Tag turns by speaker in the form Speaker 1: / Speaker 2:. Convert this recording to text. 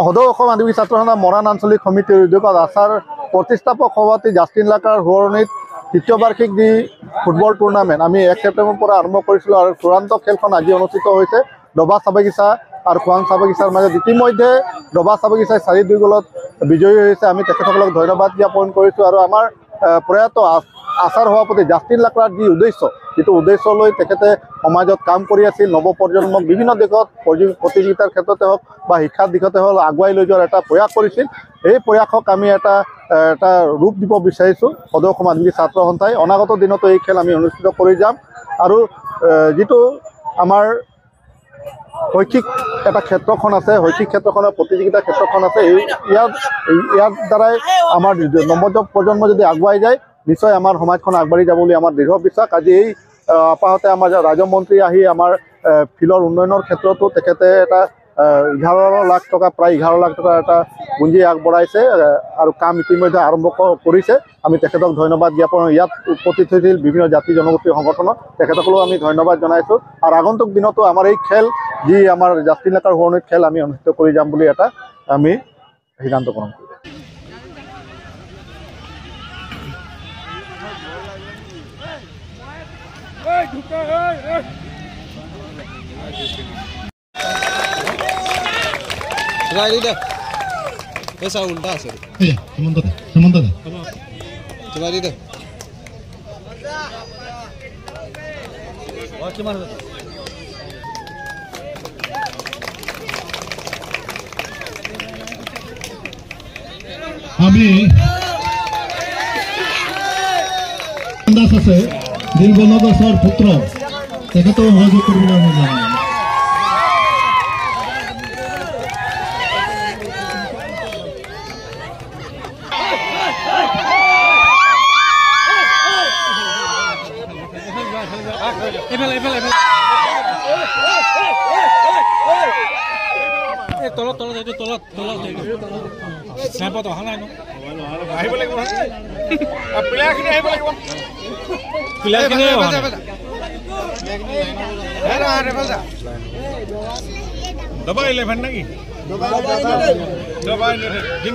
Speaker 1: সদৌ অসম আদিবাসী ছাত্ৰ সন্থাৰ মৰাণ আঞ্চলিক সমিতিৰ উদ্যোগত আছাৰ প্ৰতিষ্ঠাপক সভাপতি জাষ্টিন লাকাৰ সোঁৱৰণিত তৃতীয় বাৰ্ষিক যি ফুটবল টুৰ্ণামেণ্ট আমি 1 ছেপ্টেম্বৰৰ পৰা আৰম্ভ কৰিছিলোঁ আৰু চূড়ান্ত খেলখন আজি অনুষ্ঠিত হৈছে ডবা চাবগিছা আৰু খোৱাং চাবগিছাৰ মাজত। ইতিমধ্যে ডবা চাবগিছাই 4-2 গলত বিজয়ী হৈছে। আমি তেখেতসকলক ধন্যবাদ জ্ঞাপন কৰিছোঁ আৰু আমাৰ প্ৰয়াত আছাৰ সভাপতি জাষ্টিন লাকৰাৰ যি যিটো উদ্দেশ্য লৈ তেখেতে সমাজত কাম কৰি আছিল, নৱপ্ৰজন্মক বিভিন্ন দিশত প্ৰতিযোগিতাৰ ক্ষেত্ৰতে হওক বা শিক্ষাৰ দিশতে হওক আগুৱাই লৈ যোৱাৰ এটা প্ৰয়াস কৰিছিল। এই প্ৰয়াসক আমি এটা ৰূপ দিব বিচাৰিছোঁ সদৌ অসম আদিবাসী ছাত্ৰ সন্থাই। অনাগত দিনতো এই খেল আমি অনুষ্ঠিত কৰি যাম আৰু যিটো আমাৰ শৈক্ষিক এটা ক্ষেত্ৰখন আছে, শৈক্ষিক ক্ষেত্ৰখনৰ প্ৰতিযোগিতাৰ ক্ষেত্ৰখন আছে, ইয়াৰ দ্বাৰাই আমাৰ নৱপ্ৰজন্ম যদি আগুৱাই যায় নিশ্চয় আমাৰ সমাজখন আগবাঢ়ি যাব বুলি আমাৰ দৃঢ় বিশ্বাস। আজি এই আপাহতে আমাৰ ৰাজ্যমন্ত্ৰী আহি আমাৰ ফিল্ডৰ উন্নয়নৰ ক্ষেত্ৰতো তেখেতে এটা 11 লাখ টকা প্ৰায় 11 লাখ টকা এটা পুঁজি আগবঢ়াইছে আৰু কাম ইতিমধ্যে আৰম্ভ কৰিছে। আমি তেখেতক ধন্যবাদ জ্ঞাপন। ইয়াত উপস্থিত হৈছিল বিভিন্ন জাতি জনগোষ্ঠীৰ সংগঠনত, তেখেতসকলেও আমি ধন্যবাদ জনাইছোঁ। আৰু আগন্তুক দিনতো আমাৰ এই খেল যি আমাৰ জাষ্টিন লাকাৰ সোঁৱৰণিত খেল আমি অনুষ্ঠিত কৰি যাম বুলি এটা আমি সিদ্ধান্ত গ্ৰহণ কৰিছোঁ।
Speaker 2: Esa udah sih.
Speaker 3: Iya, sementara.
Speaker 2: Coba di deh. Wah, gimana tuh?
Speaker 3: আমি আন্দাজ আছে দিলবন দাসৰ পুত্ৰ তেখেতেও সহযোগ কৰিবলৈ আমি জানাই।
Speaker 2: তলত স্নেপত অহা নাই ন আহিব লাগিব প্লেয়াৰখিনি আহিব লাগিব প্লেয়াৰখিনি দবা 11 নেকি দবা 11